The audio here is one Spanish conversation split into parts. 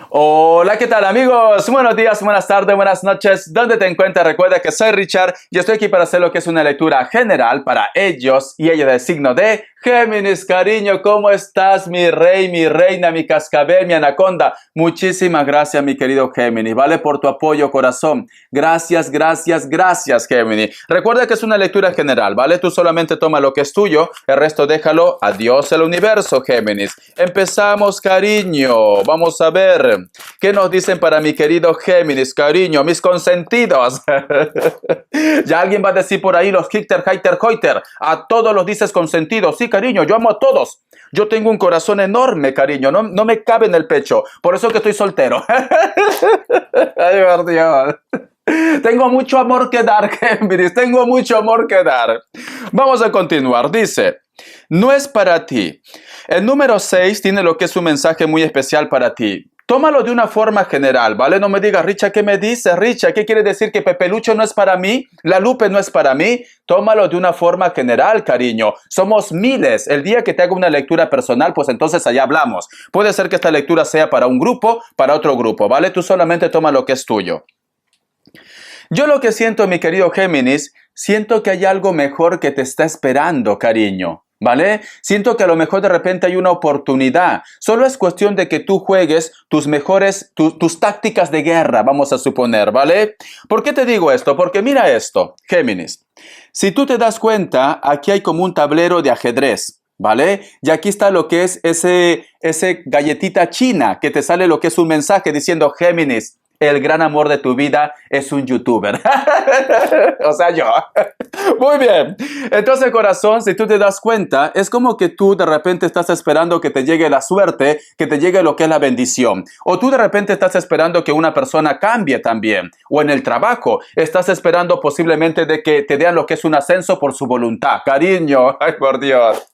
Hola, ¿qué tal amigos? Buenos días, buenas tardes, buenas noches. ¿Dónde te encuentras? Recuerda que soy Richard y estoy aquí para hacer lo que es una lectura general para ellos y ella del signo de Géminis. Cariño, ¿cómo estás? Mi rey, mi reina, mi cascabel, mi anaconda. Muchísimas gracias, mi querido Géminis, ¿vale? Por tu apoyo, corazón. Gracias, gracias, gracias, Géminis. Recuerda que es una lectura general, ¿vale? Tú solamente toma lo que es tuyo, el resto déjalo a Dios, el universo, Géminis. Empezamos, cariño. Vamos a ver. ¿Qué nos dicen para mi querido Géminis, cariño? Mis consentidos. Ya alguien va a decir por ahí los Hitter, Hater, Hoiter. A todos los dices consentidos. Sí, cariño, yo amo a todos. Yo tengo un corazón enorme, cariño. No me cabe en el pecho. Por eso que estoy soltero. Ay, por Dios. Tengo mucho amor que dar, Géminis. Tengo mucho amor que dar. Vamos a continuar. Dice, no es para ti. El número 6 tiene lo que es un mensaje muy especial para ti. Tómalo de una forma general, ¿vale? No me digas, Richa, ¿qué me dices, Richa? ¿Qué quiere decir que Pepe Lucho no es para mí? ¿La Lupe no es para mí? Tómalo de una forma general, cariño. Somos miles. El día que te haga una lectura personal, pues entonces allá hablamos. Puede ser que esta lectura sea para un grupo, para otro grupo, ¿vale? Tú solamente toma lo que es tuyo. Yo lo que siento, mi querido Géminis, siento que hay algo mejor que te está esperando, cariño. ¿Vale? Siento que a lo mejor de repente hay una oportunidad. Solo es cuestión de que tú juegues tus mejores, tus tácticas de guerra, vamos a suponer, ¿vale? ¿Por qué te digo esto? Porque mira esto, Géminis. Si tú te das cuenta, aquí hay como un tablero de ajedrez, ¿vale? Y aquí está lo que es ese galletita china que te sale lo que es un mensaje diciendo, Géminis, el gran amor de tu vida es un youtuber. O sea, yo. Muy bien. Entonces, corazón, si tú te das cuenta, es como que tú de repente estás esperando que te llegue la suerte, que te llegue lo que es la bendición. O tú de repente estás esperando que una persona cambie también. O en el trabajo, estás esperando posiblemente de que te den lo que es un ascenso por su voluntad. Cariño, ay por Dios.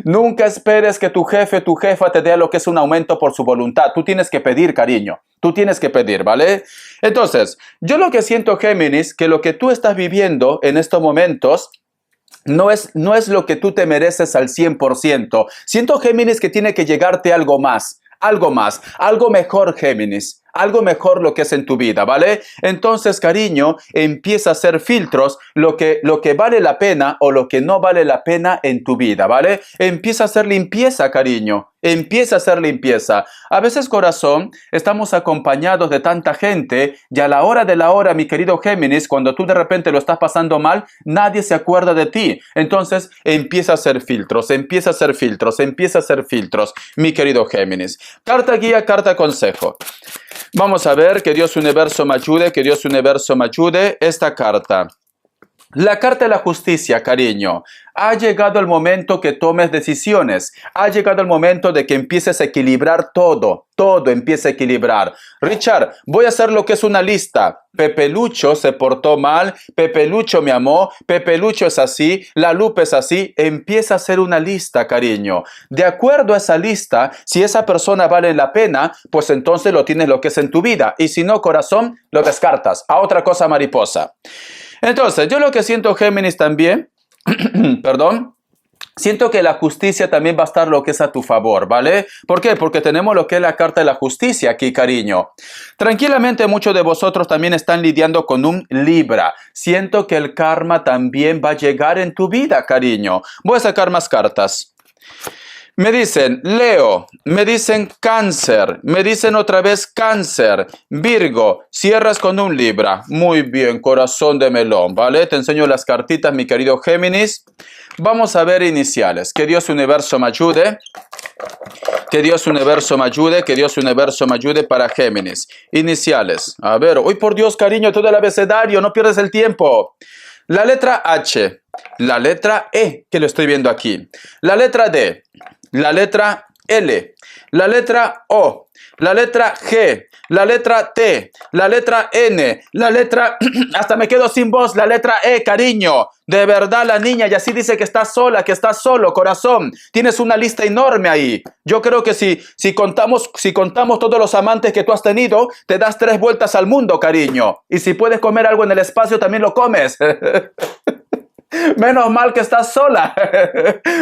Nunca esperes que tu jefe, tu jefa te dé lo que es un aumento por su voluntad. Tú tienes que pedir, cariño. Tú tienes que pedir, ¿vale? Entonces, yo lo que siento, Géminis, que lo que tú estás viviendo en estos momentos no es lo que tú te mereces al 100%. Siento, Géminis, que tiene que llegarte algo más, algo mejor, Géminis. Algo mejor lo que es en tu vida, ¿vale? Entonces, cariño, empieza a hacer filtros lo que vale la pena o lo que no vale la pena en tu vida, ¿vale? Empieza a hacer limpieza, cariño. Empieza a hacer limpieza. A veces, corazón, estamos acompañados de tanta gente y a la hora de la hora, mi querido Géminis, cuando tú de repente lo estás pasando mal, nadie se acuerda de ti. Entonces, empieza a hacer filtros, empieza a hacer filtros, empieza a hacer filtros, mi querido Géminis. Carta guía, carta consejo. Vamos a ver, que Dios Universo me ayude, que Dios Universo me ayude. Esta carta. La carta de la justicia, cariño. Ha llegado el momento que tomes decisiones. Ha llegado el momento de que empieces a equilibrar todo. Todo empieza a equilibrar. Richard, voy a hacer lo que es una lista. Pepe Lucho se portó mal. Pepe Lucho me amó. Pepe Lucho es así. La Lupe es así. Empieza a hacer una lista, cariño. De acuerdo a esa lista, si esa persona vale la pena, pues entonces lo tienes lo que es en tu vida. Y si no, corazón, lo descartas. A otra cosa mariposa. Entonces, yo lo que siento, Géminis, también, perdón, siento que la justicia también va a estar lo que es a tu favor, ¿vale? ¿Por qué? Porque tenemos lo que es la carta de la justicia aquí, cariño. Tranquilamente, muchos de vosotros también están lidiando con un Libra. Siento que el karma también va a llegar en tu vida, cariño. Voy a sacar más cartas. Me dicen Leo, me dicen Cáncer, me dicen otra vez Cáncer, Virgo, cierras con un Libra. Muy bien, corazón de melón, ¿vale? Te enseño las cartitas, mi querido Géminis. Vamos a ver iniciales. Que Dios Universo me ayude. Que Dios Universo me ayude, que Dios Universo me ayude para Géminis. Iniciales. A ver, hoy por Dios, cariño, todo el abecedario, no pierdes el tiempo. La letra H, la letra E, que lo estoy viendo aquí. La letra D, la letra L, la letra O, la letra G, la letra T, la letra N, la letra... Hasta me quedo sin voz, la letra E, cariño. De verdad, la niña, y así dice que estás sola, que estás solo, corazón. Tienes una lista enorme ahí. Yo creo que si contamos todos los amantes que tú has tenido, te das 3 vueltas al mundo, cariño. Y si puedes comer algo en el espacio, también lo comes. Menos mal que estás sola.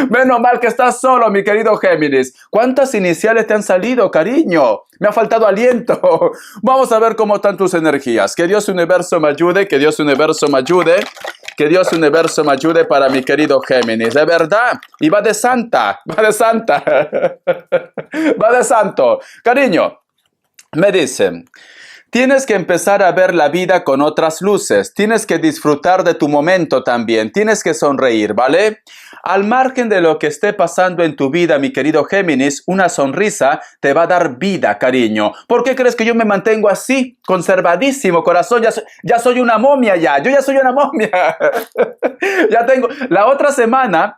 Menos mal que estás solo, mi querido Géminis. ¿Cuántas iniciales te han salido, cariño? Me ha faltado aliento. Vamos a ver cómo están tus energías. Que Dios Universo me ayude, que Dios Universo me ayude. Que Dios Universo me ayude para mi querido Géminis. De verdad. Y va de santa. Va de santa. Va de santo. Cariño, me dicen... Tienes que empezar a ver la vida con otras luces. Tienes que disfrutar de tu momento también. Tienes que sonreír, ¿vale? Al margen de lo que esté pasando en tu vida, mi querido Géminis, una sonrisa te va a dar vida, cariño. ¿Por qué crees que yo me mantengo así, conservadísimo, corazón? Ya soy una momia ya. Yo ya soy una momia. Ya tengo... La otra semana,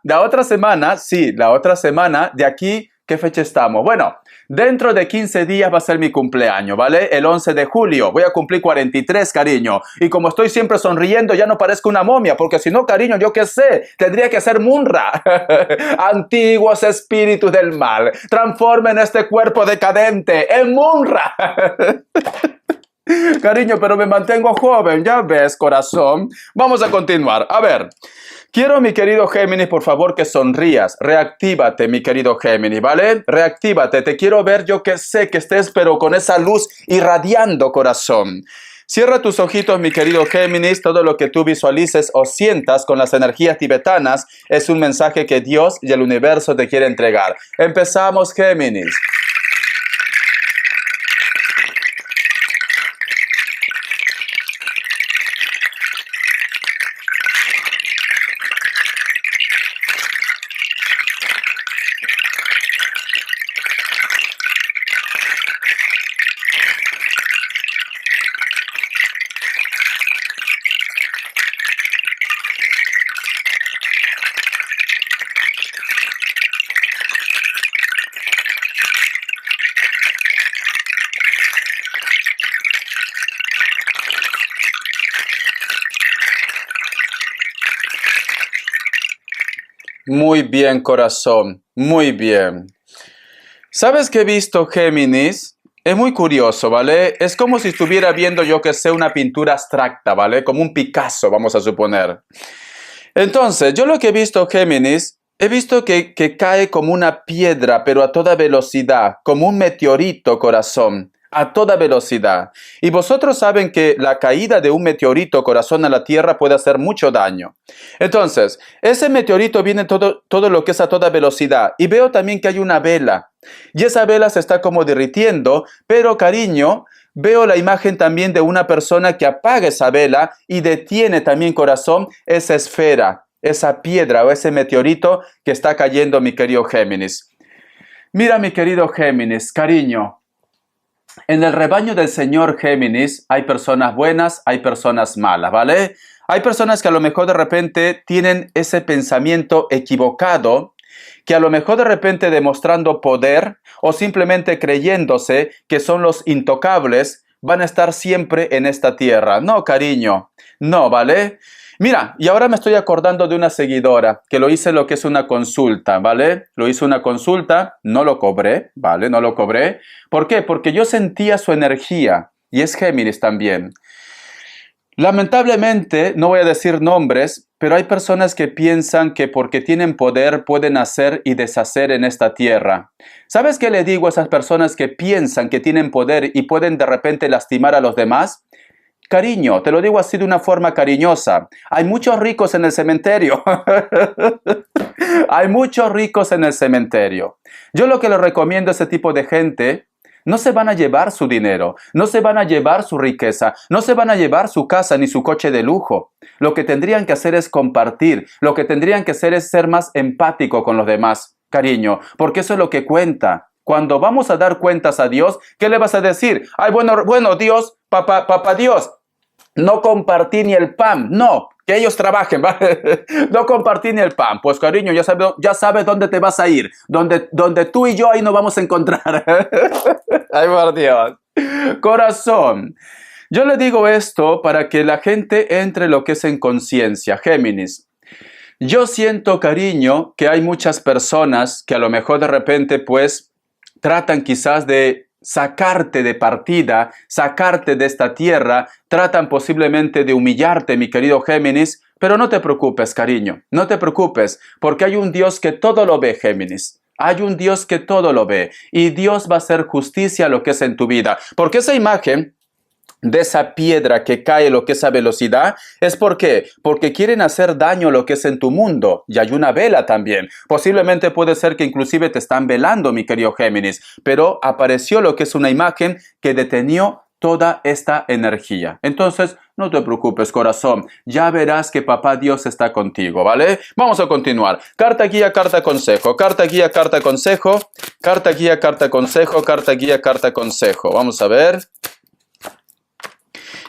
de aquí... ¿Qué fecha estamos? Bueno, dentro de 15 días va a ser mi cumpleaños, ¿vale? El 11 de julio. Voy a cumplir 43, cariño. Y como estoy siempre sonriendo, ya no parezco una momia. Porque si no, cariño, yo qué sé, tendría que ser Munra. Antiguos espíritus del mal, transformen este cuerpo decadente en Munra. Cariño, pero me mantengo joven, ya ves, corazón. Vamos a continuar. A ver, quiero, mi querido Géminis, por favor, que sonrías. Reactívate, mi querido Géminis, ¿vale? Reactívate. Te quiero ver, yo que sé, que estés, pero con esa luz irradiando, corazón. Cierra tus ojitos, mi querido Géminis. Todo lo que tú visualices o sientas con las energías tibetanas es un mensaje que Dios y el universo te quiere entregar. Empezamos, Géminis. Muy bien, corazón. Muy bien. ¿Sabes qué he visto, Géminis? Es muy curioso, ¿vale? Es como si estuviera viendo, yo que sé, una pintura abstracta, ¿vale? Como un Picasso, vamos a suponer. Entonces, yo lo que he visto, Géminis, he visto que cae como una piedra, pero a toda velocidad, como un meteorito, corazón, a toda velocidad. Y vosotros saben que la caída de un meteorito, corazón, a la Tierra puede hacer mucho daño. Entonces, ese meteorito viene todo lo que es a toda velocidad. Y veo también que hay una vela. Y esa vela se está como derritiendo, pero, cariño, veo la imagen también de una persona que apaga esa vela y detiene también, corazón, esa esfera, esa piedra o ese meteorito que está cayendo, mi querido Géminis. Mira, mi querido Géminis, cariño, en el rebaño del Señor, Géminis, hay personas buenas, hay personas malas, ¿vale? Hay personas que a lo mejor de repente tienen ese pensamiento equivocado, que a lo mejor de repente demostrando poder o simplemente creyéndose que son los intocables, van a estar siempre en esta tierra. No, cariño, no, ¿vale? Mira, y ahora me estoy acordando de una seguidora que lo hice lo que es una consulta, ¿vale? Lo hice una consulta, no lo cobré, ¿vale? No lo cobré. ¿Por qué? Porque yo sentía su energía y es Géminis también. Lamentablemente, no voy a decir nombres, pero hay personas que piensan que porque tienen poder pueden hacer y deshacer en esta tierra. ¿Sabes qué le digo a esas personas que piensan que tienen poder y pueden de repente lastimar a los demás? Cariño, te lo digo así de una forma cariñosa. Hay muchos ricos en el cementerio. Hay muchos ricos en el cementerio. Yo lo que les recomiendo a ese tipo de gente, no se van a llevar su dinero, no se van a llevar su riqueza, no se van a llevar su casa ni su coche de lujo. Lo que tendrían que hacer es compartir, lo que tendrían que hacer es ser más empático con los demás, cariño, porque eso es lo que cuenta. Cuando vamos a dar cuentas a Dios, ¿qué le vas a decir? Ay, bueno, Dios, papá Dios, no compartí ni el pan, no, que ellos trabajen, ¿vale? No compartí ni el pan. Pues cariño, ya sabes dónde te vas a ir, donde tú y yo ahí nos vamos a encontrar. Ay, por Dios. Corazón, yo le digo esto para que la gente entre lo que es en conciencia. Géminis, yo siento, cariño, que hay muchas personas que a lo mejor de repente pues tratan quizás de sacarte de partida, sacarte de esta tierra, tratan posiblemente de humillarte, mi querido Géminis, Pero no te preocupes, cariño, no te preocupes, porque hay un Dios que todo lo ve, Géminis. Hay un Dios que todo lo ve y Dios va a hacer justicia a lo que es en tu vida. Porque esa imagen de esa piedra que cae lo que es a velocidad, ¿es por qué? Porque quieren hacer daño lo que es en tu mundo. Y hay una vela también. Posiblemente puede ser que inclusive te están velando, mi querido Géminis. Pero apareció lo que es una imagen que detenió toda esta energía. Entonces, no te preocupes, corazón. Ya verás que papá Dios está contigo, ¿vale? Vamos a continuar. Carta guía, carta consejo. Carta guía, carta consejo. Carta guía, carta consejo. Carta guía, carta consejo. Vamos a ver.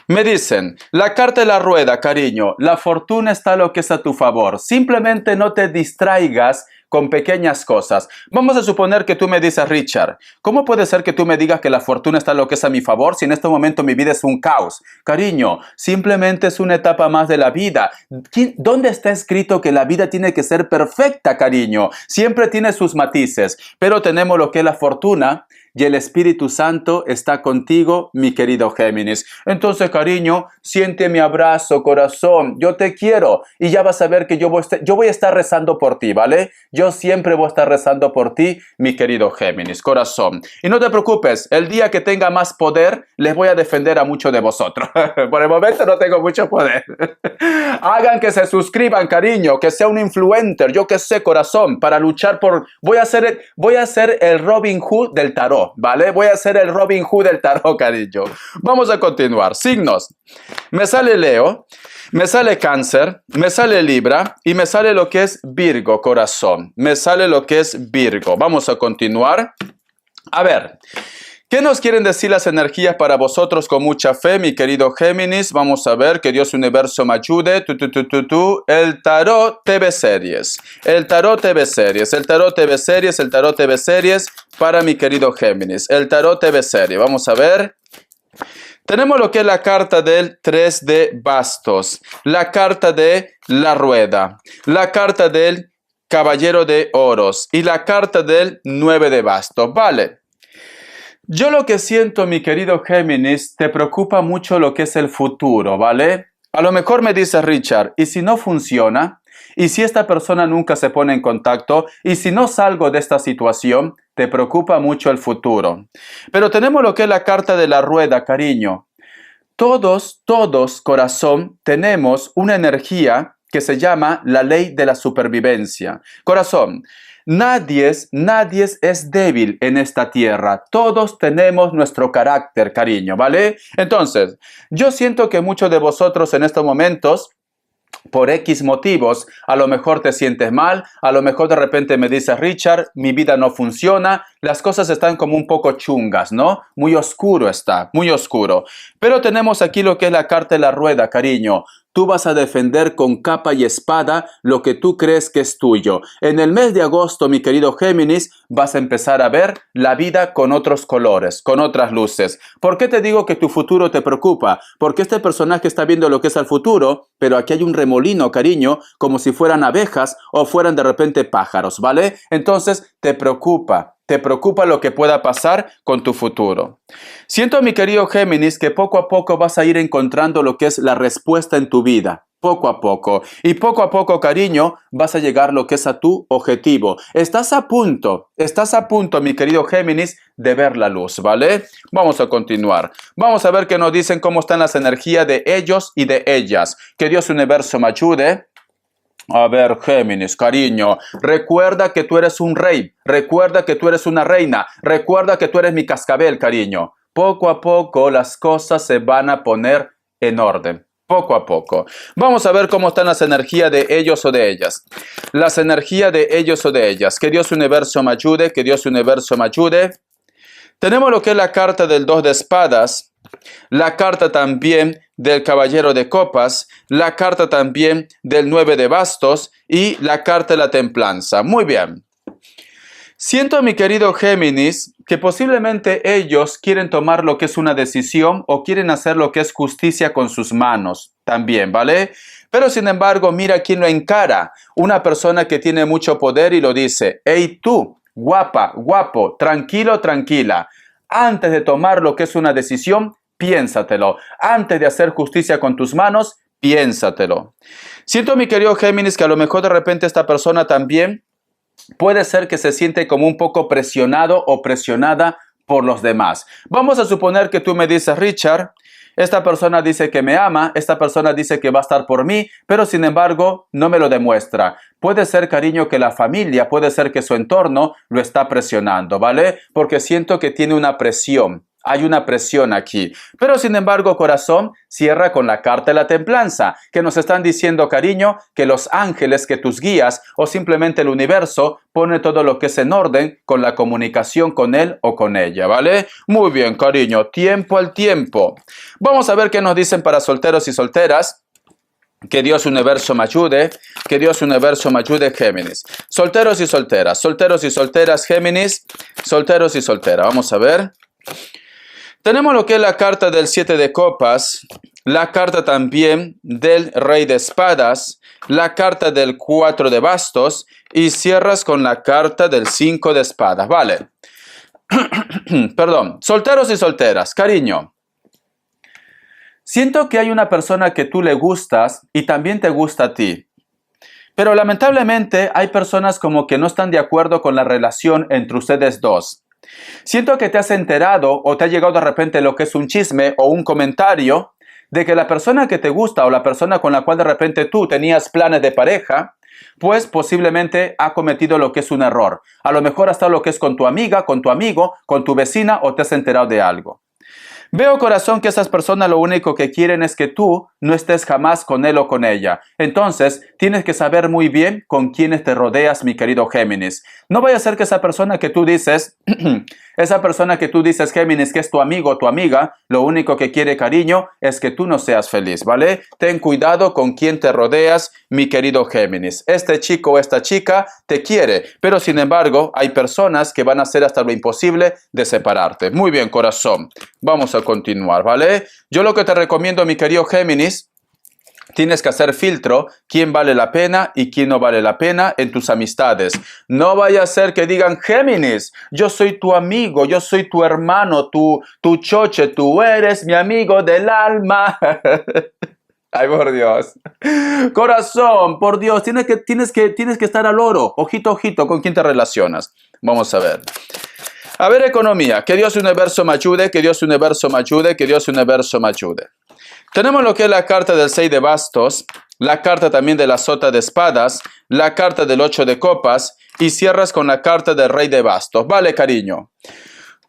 Me dicen, la carta de la rueda, cariño, la fortuna está lo que es a tu favor. Simplemente no te distraigas con pequeñas cosas. Vamos a suponer que tú me dices, Richard, ¿cómo puede ser que tú me digas que la fortuna está lo que es a mi favor si en este momento mi vida es un caos? Cariño, simplemente es una etapa más de la vida. ¿Dónde está escrito que la vida tiene que ser perfecta, cariño? Siempre tiene sus matices, pero tenemos lo que es la fortuna y el Espíritu Santo está contigo, mi querido Géminis. Entonces, cariño, siente mi abrazo, corazón. Yo te quiero y ya vas a ver que yo voy a estar rezando por ti, ¿vale? Yo siempre voy a estar rezando por ti, mi querido Géminis, corazón. Y no te preocupes, el día que tenga más poder, les voy a defender a muchos de vosotros. Por el momento no tengo mucho poder. Hagan que se suscriban, cariño, que sea un influencer, yo que sé, corazón, para luchar por... Voy a ser el Robin Hood del tarot. ¿Vale? Voy a ser el Robin Hood del tarot, cariño. Vamos a continuar. Signos. Me sale Leo, me sale Cáncer, me sale Libra y me sale lo que es Virgo, corazón. Me sale lo que es Virgo. Vamos a continuar. A ver, ¿qué nos quieren decir las energías para vosotros con mucha fe, mi querido Géminis? Vamos a ver, que Dios Universo me ayude. El Tarot TV Series. El Tarot TV Series. El Tarot TV Series. El Tarot TV Series para mi querido Géminis. El Tarot TV Series. Vamos a ver. Tenemos lo que es la carta del 3 de bastos. La carta de la rueda. La carta del caballero de oros. Y la carta del 9 de bastos. Vale. Yo lo que siento, mi querido Géminis, te preocupa mucho lo que es el futuro, ¿vale? A lo mejor me dice Richard, ¿y si no funciona? ¿Y si esta persona nunca se pone en contacto? ¿Y si no salgo de esta situación? Te preocupa mucho el futuro. Pero tenemos lo que es la carta de la rueda, cariño. Todos, corazón, tenemos una energía que se llama la ley de la supervivencia. Corazón, nadie es débil en esta tierra. Todos tenemos nuestro carácter, cariño, ¿vale? Entonces, yo siento que muchos de vosotros en estos momentos, por X motivos, a lo mejor te sientes mal, a lo mejor de repente me dices, Richard, mi vida no funciona, las cosas están como un poco chungas, ¿no? Muy oscuro está, muy oscuro. Pero tenemos aquí lo que es la carta de la rueda, cariño. Tú vas a defender con capa y espada lo que tú crees que es tuyo. En el mes de agosto, mi querido Géminis, vas a empezar a ver la vida con otros colores, con otras luces. ¿Por qué te digo que tu futuro te preocupa? Porque este personaje está viendo lo que es el futuro, pero aquí hay un remolino, cariño, como si fueran abejas o fueran de repente pájaros, ¿vale? Entonces, te preocupa lo que pueda pasar con tu futuro. Siento, mi querido Géminis, que poco a poco vas a ir encontrando lo que es la respuesta en tu vida. Poco a poco. Y poco a poco, cariño, vas a llegar lo que es a tu objetivo. Estás a punto, mi querido Géminis, de ver la luz, ¿vale? Vamos a continuar. Vamos a ver qué nos dicen cómo están las energías de ellos y de ellas. Que Dios Universo me ayude. A ver, Géminis, cariño, recuerda que tú eres un rey, recuerda que tú eres una reina, recuerda que tú eres mi cascabel, cariño. Poco a poco las cosas se van a poner en orden, poco a poco. Vamos a ver cómo están las energías de ellos o de ellas. Las energías de ellos o de ellas. Que Dios Universo me ayude, que Dios Universo me ayude. Tenemos lo que es la carta del 2 de espadas, la carta también del caballero de copas, la carta también del 9 de bastos y la carta de la templanza. Muy bien. Siento, mi querido Géminis, que posiblemente ellos quieren tomar lo que es una decisión o quieren hacer lo que es justicia con sus manos también, ¿vale? Pero sin embargo, mira quién lo encara. Una persona que tiene mucho poder y lo dice, hey tú, guapa, guapo, tranquilo, tranquila. Antes de tomar lo que es una decisión, piénsatelo. Antes de hacer justicia con tus manos, Piénsatelo. Siento, mi querido Géminis, que a lo mejor de repente esta persona también puede ser que se siente como un poco presionado o presionada por los demás. Vamos a suponer que tú me dices, Richard, esta persona dice que me ama, esta persona dice que va a estar por mí, pero sin embargo no me lo demuestra. Puede ser, cariño, que la familia, puede ser que su entorno lo está presionando, ¿vale? Porque siento que tiene una presión. Hay una presión aquí. Pero sin embargo, corazón, cierra con la carta de la templanza, que nos están diciendo, cariño, que los ángeles, que tus guías o simplemente el universo pone todo lo que es en orden con la comunicación con él o con ella, ¿vale? Muy bien, cariño, tiempo al tiempo. Vamos a ver qué nos dicen para solteros y solteras. Que Dios universo me ayude, que Dios universo me ayude, Géminis. Solteros y solteras, Géminis, solteros y solteras. Vamos a ver. Tenemos lo que es la carta del 7 de copas, la carta también del rey de espadas, la carta del 4 de bastos y cierras con la carta del 5 de espadas. Vale. Perdón. Solteros y solteras, cariño. Siento que hay una persona que tú le gustas y también te gusta a ti. Pero lamentablemente hay personas como que no están de acuerdo con la relación entre ustedes dos. Siento que te has enterado o te ha llegado de repente lo que es un chisme o un comentario de que la persona que te gusta o la persona con la cual de repente tú tenías planes de pareja, pues posiblemente ha cometido lo que es un error. A lo mejor hasta lo que es con tu amiga, con tu amigo, con tu vecina o te has enterado de algo. Veo, corazón, que esas personas lo único que quieren es que tú no estés jamás con él o con ella. Entonces, tienes que saber muy bien con quiénes te rodeas, mi querido Géminis. No vaya a ser que esa persona que tú dices, Géminis, que es tu amigo o tu amiga, lo único que quiere, cariño, es que tú no seas feliz, ¿vale? Ten cuidado con quién te rodeas, mi querido Géminis. Este chico o esta chica te quiere, pero sin embargo, hay personas que van a hacer hasta lo imposible de separarte. Muy bien, corazón. Vamos a continuar, ¿vale? Yo lo que te recomiendo, mi querido Géminis, tienes que hacer filtro, quién vale la pena y quién no vale la pena en tus amistades. No vaya a ser que digan, Géminis, yo soy tu amigo, yo soy tu hermano, tu choche, tú eres mi amigo del alma. Ay, por Dios. Corazón, por Dios, tienes que estar al oro. Ojito, ojito, con quién te relacionas. Vamos a ver. A ver, economía, que Dios universo me ayude, que Dios universo me ayude, que Dios universo me ayude. Tenemos lo que es la carta del 6 de bastos, la carta también de la sota de espadas, la carta del 8 de copas y cierras con la carta del rey de bastos. Vale, cariño.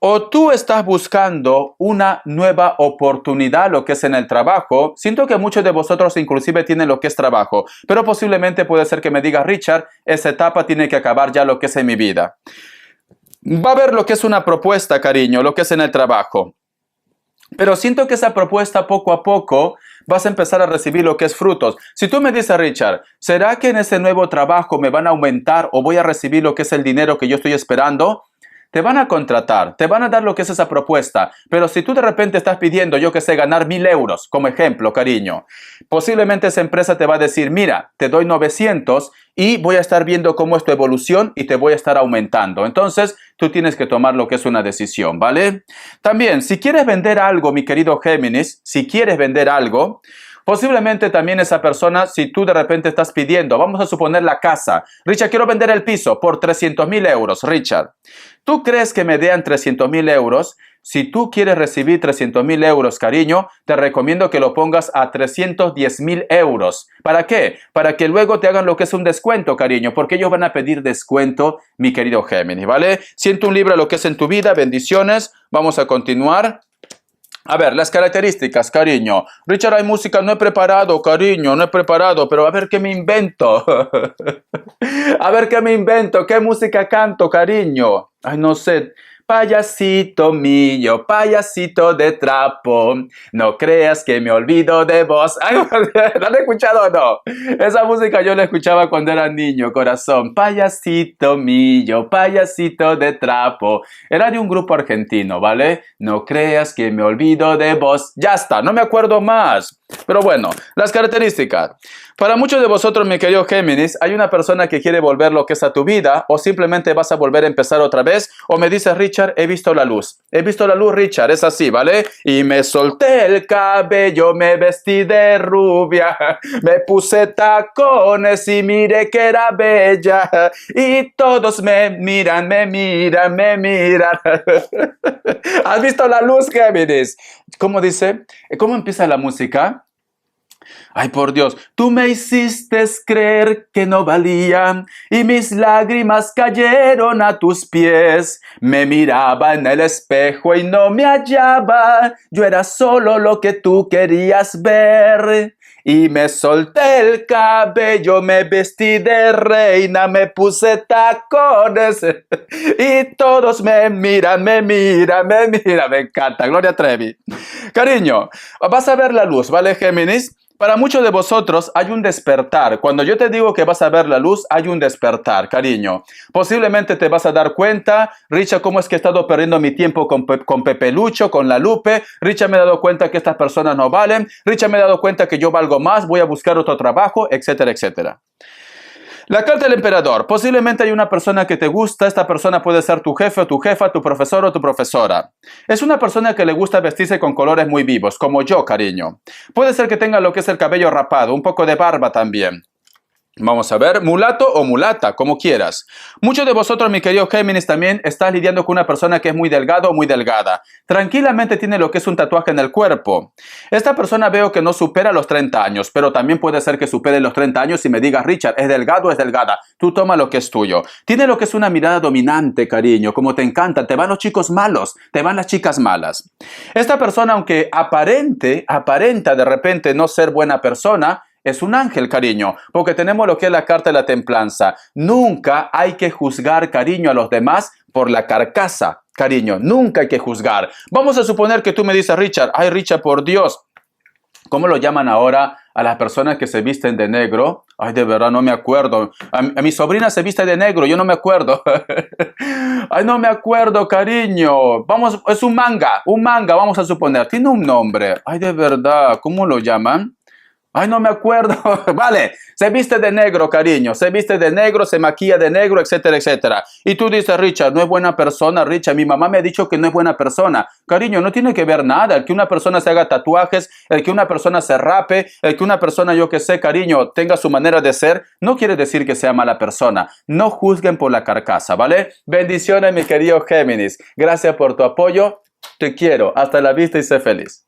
O tú estás buscando una nueva oportunidad, lo que es en el trabajo. Siento que muchos de vosotros inclusive tienen lo que es trabajo, pero posiblemente puede ser que me diga, Richard, esa etapa tiene que acabar ya lo que es en mi vida. Va a haber lo que es una propuesta, cariño, lo que es en el trabajo. Pero siento que esa propuesta poco a poco vas a empezar a recibir lo que es frutos. Si tú me dices, Richard, ¿será que en ese nuevo trabajo me van a aumentar o voy a recibir lo que es el dinero que yo estoy esperando? Te van a contratar, te van a dar lo que es esa propuesta, pero si tú de repente estás pidiendo, yo que sé, ganar 1,000 euros, como ejemplo, cariño, posiblemente esa empresa te va a decir, mira, te doy 900 y voy a estar viendo cómo es tu evolución y te voy a estar aumentando. Entonces, tú tienes que tomar lo que es una decisión, ¿vale? También, si quieres vender algo, mi querido Géminis, si quieres vender algo, posiblemente también esa persona, si tú de repente estás pidiendo, vamos a suponer la casa, Richard, quiero vender el piso por 300,000 euros, Richard. ¿Tú crees que me den 300,000 euros? Si tú quieres recibir 300,000 euros, cariño, te recomiendo que lo pongas a 310,000 euros. ¿Para qué? Para que luego te hagan lo que es un descuento, cariño, porque ellos van a pedir descuento, mi querido Géminis, ¿vale? Siento un libro lo que es en tu vida, bendiciones. Vamos a continuar. A ver, las características, cariño. Richard, hay música, no he preparado, cariño, no he preparado, pero a ver qué me invento. A ver qué me invento, qué música canto, cariño. Ay, no sé. Payasito mío, payasito de trapo, no creas que me olvido de vos. Ay, ¿la han escuchado o no? Esa música yo la escuchaba cuando era niño, corazón. Payasito mío, payasito de trapo. Era de un grupo argentino, ¿vale? No creas que me olvido de vos. Ya está, no me acuerdo más. Pero bueno, las características. Para muchos de vosotros, mi querido Géminis, hay una persona que quiere volver lo que es a tu vida o simplemente vas a volver a empezar otra vez o me dice, Richard, Richard, he visto la luz. He visto la luz, Richard, es así, ¿vale? Y me solté el cabello, me vestí de rubia, me puse tacones y miré que era bella. Y todos me miran, me miran, me miran. ¿Has visto la luz, Géminis? ¿Cómo dice? ¿Cómo empieza la música? Ay, por Dios, tú me hiciste creer que no valía y mis lágrimas cayeron a tus pies. Me miraba en el espejo y no me hallaba, yo era solo lo que tú querías ver. Y me solté el cabello, me vestí de reina, me puse tacones y todos me miran, me miran, me miran. Me encanta, Gloria Trevi. Cariño, vas a ver la luz, ¿vale, Géminis? Para muchos de vosotros hay un despertar. Cuando yo te digo que vas a ver la luz, hay un despertar, cariño. Posiblemente te vas a dar cuenta, Richa, cómo es que he estado perdiendo mi tiempo con Pepe Lucho, con la Lupe. Richa, me he dado cuenta que estas personas no valen. Richa, me he dado cuenta que yo valgo más, voy a buscar otro trabajo, etcétera, etcétera. La carta del emperador. Posiblemente hay una persona que te gusta. Esta persona puede ser tu jefe o tu jefa, tu profesor o tu profesora. Es una persona que le gusta vestirse con colores muy vivos, como yo, cariño. Puede ser que tenga lo que es el cabello rapado, un poco de barba también. Vamos a ver, mulato o mulata, como quieras. Muchos de vosotros, mi querido Géminis, también estás lidiando con una persona que es muy delgado o muy delgada. Tranquilamente tiene lo que es un tatuaje en el cuerpo. Esta persona veo que no supera los 30 años, pero también puede ser que supere los 30 años y me digas, Richard, ¿es delgado o es delgada? Tú toma lo que es tuyo. Tiene lo que es una mirada dominante, cariño, como te encanta. Te van los chicos malos, te van las chicas malas. Esta persona, aunque aparenta de repente no ser buena persona, es un ángel, cariño, porque tenemos lo que es la carta de la templanza. Nunca hay que juzgar, cariño, a los demás por la carcasa, cariño. Nunca hay que juzgar. Vamos a suponer que tú me dices, Richard, ay, Richard, por Dios, ¿cómo lo llaman ahora a las personas que se visten de negro? Ay, de verdad, no me acuerdo. A mi sobrina se viste de negro, yo no me acuerdo. Ay, no me acuerdo, cariño. Vamos, es un manga, vamos a suponer. Tiene un nombre. Ay, de verdad, ¿cómo lo llaman? Ay, no me acuerdo. Vale, se viste de negro, cariño. Se viste de negro, se maquilla de negro, etcétera, etcétera. Y tú dices, Richard, no es buena persona, Richard. Mi mamá me ha dicho que no es buena persona. Cariño, no tiene que ver nada. El que una persona se haga tatuajes, el que una persona se rape, el que una persona, yo que sé, cariño, tenga su manera de ser, no quiere decir que sea mala persona. No juzguen por la carcasa, ¿vale? Bendiciones, mi querido Géminis. Gracias por tu apoyo. Te quiero. Hasta la vista y sé feliz.